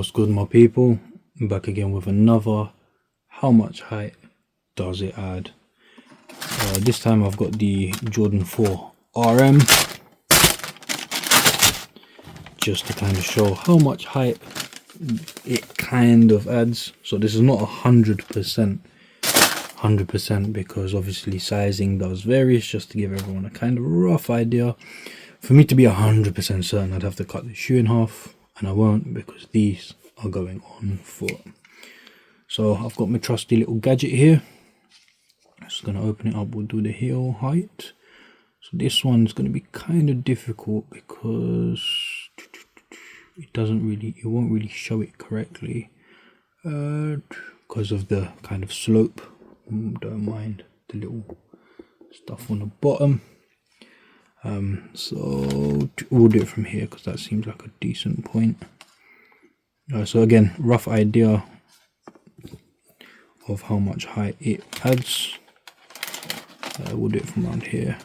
What's good, my people? I'm back again with another how much height does it add. This time I've got the Jordan 4 RM just to kind of show how much height it kind of adds. So this is not 100% because obviously sizing does vary. It's just to give everyone a kind of rough idea. For me to be 100% certain, I'd have to cut the shoe in half, and I won't because these are going on foot. So I've got my trusty little gadget here. Just gonna open it up. We'll do the heel height. So this one's gonna be kind of difficult because it won't really show it correctly because of the kind of slope. Don't mind the little stuff on the bottom. So we'll do it from here because that seems like a decent point. So again, rough idea of how much height it adds. We'll do it from around here.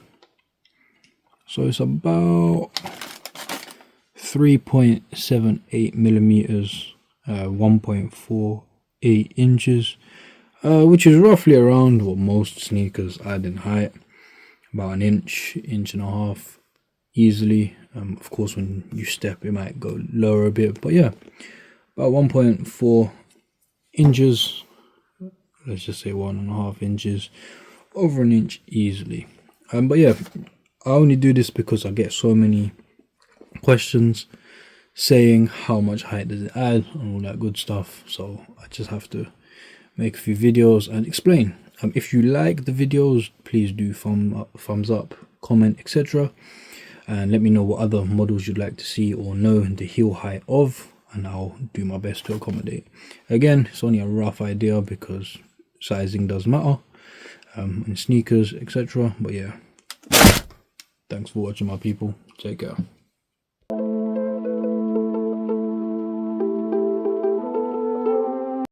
So it's about 3.78 millimeters, 1.48 inches, which is roughly around what most sneakers add in height. About an inch and a half easily. Of course, when you step it might go lower a bit, but yeah, about 1.4 inches, let's just say 1.5 inches, over an inch easily. But yeah, I only do this because I get so many questions saying how much height does it add and all that good stuff, so I just have to make a few videos and explain. If you like the videos, please do thumbs up, comment, etc. And let me know what other models you'd like to see or know the heel height of, and I'll do my best to accommodate. Again, it's only a rough idea because sizing does matter in sneakers, etc. But yeah, thanks for watching, my people. Take care.